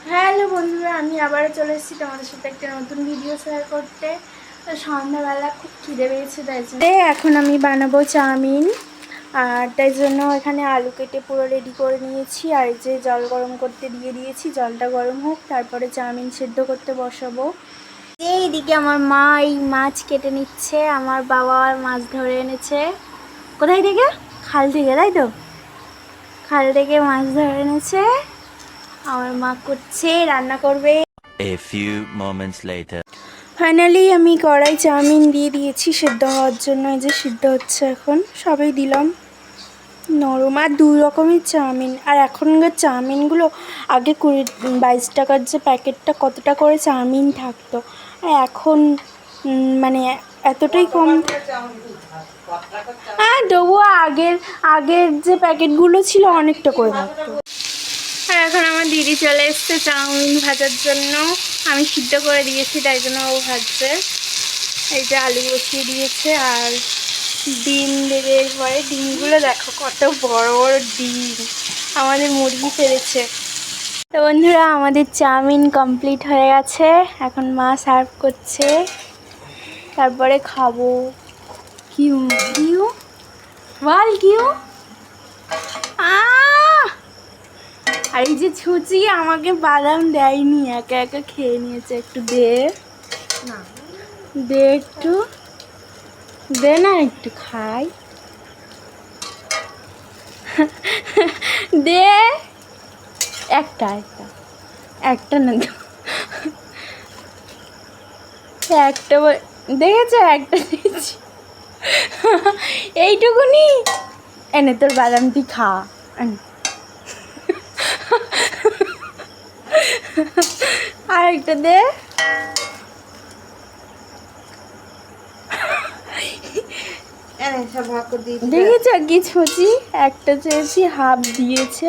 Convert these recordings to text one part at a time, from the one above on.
Hello বন্ধুরা, আমি আবারও চলে এসেছি তোমাদের সাথে একটা নতুন ভিডিও শেয়ার করতে। তো সন্ধ্যাবেলা খুব খিদে পেয়েছে, তাই জন্য এখন আমি বানাবো চাউমিন। আর তাই জন্য এখানে আলু কেটে পুরো রেডি করে নিয়েছি। আর এই যে জল গরম করতে দিয়ে দিয়েছি, জলটা গরম হোক, তারপরে চাউমিন সেদ্ধ করতে বসাবো। এইদিকে আমার মা এই মাছ কেটে নিচ্ছে। আমার বাবা মাছ ধরে এনেছে। কোথায় থেকে? খাল থেকে, তাই তো? খাল থেকে মাছ ধরে এনেছে। আমার মা করছে, রান্না করবে। A few moments later. Finally আমি কড়াই চাউমিন দিয়ে দিয়েছি সেদ্ধ হওয়ার জন্য। এই যে সিদ্ধ হচ্ছে, এখন সবই দিলাম নরম। আর 2 রকমের চাউমিন। আর এখনকার চাউমিনগুলো আগে 20-22 টাকার যে প্যাকেটটা কতটা করে চাউমিন থাকতো, আর এখন মানে এতটাই কম। হ্যাঁ, তবুও আগের যে প্যাকেটগুলো ছিল অনেকটা করে থাকতো। আর এখন আমার দিদি চলে এসছে চাউমিন ভাজার জন্য। আমি সিদ্ধ করে দিয়েছি, তাই জন্য ও ভাজছে। এই যে আলু বসিয়ে দিয়েছে আর ডিম দেবে এরপরে। ডিমগুলো দেখো কত বড় বড় ডিম, আমাদের মুরগি ফেলেছে। তো বন্ধুরা, আমাদের চাউমিন কমপ্লিট হয়ে গেছে। এখন মা সার্ভ করছে, তারপরে খাবো। কিউ কিউ বল কিউ। আর এই যে ছুচি আমাকে বাদাম দেয়নি, একা একা খেয়ে নিয়েছে। একটু দে না, দে একটু দে না, একটু খাই। দে একটা একটা একটা না, একটা দেখেছ, একটা দিয়েছি। এইটুকুনি এনে তোর বাদাম তুই খা। আর একটা দে। দেখেছ কি ছুচি, একটা চেয়েছি হাফ দিয়েছে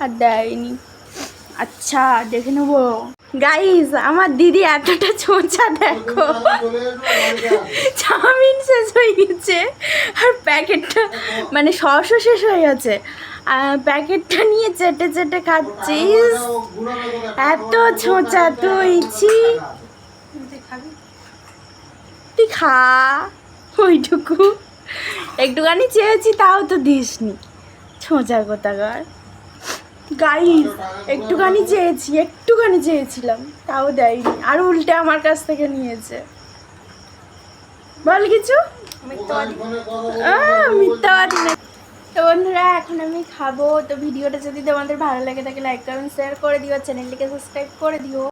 আর দেয়নি। আচ্ছা, দেখে নেবো। গাইস, আমার দিদি এতটা ছোঁচা দেখো, চাউমিন শেষ হয়ে গেছে আর প্যাকেটটা মানে সসও শেষ হয়ে গেছে। প্যাকেটটা নিয়ে চেটে চেটে খাচ্ছিস। এত ছোঁচা তুই, তুই খা ওইটুকু। একটুখানি চেয়েছি, তাও তো দিসনি, ছোঁচার কোথাকার। গাইস, একটুখানি চেয়েছিলাম, তাও দেয়নি। আর উল্টে আমার কাছ থেকে নিয়েছে। বল কিছু। মিথ্যাবাদী না। তো বন্ধুরা, এখন আমি খাবো। তো ভিডিওটা যদি তোমাদের ভালো লাগে থাকে লাইক কমেন্ট শেয়ার করে দিও, চ্যানেলটিকে সাবস্ক্রাইব করে দিও।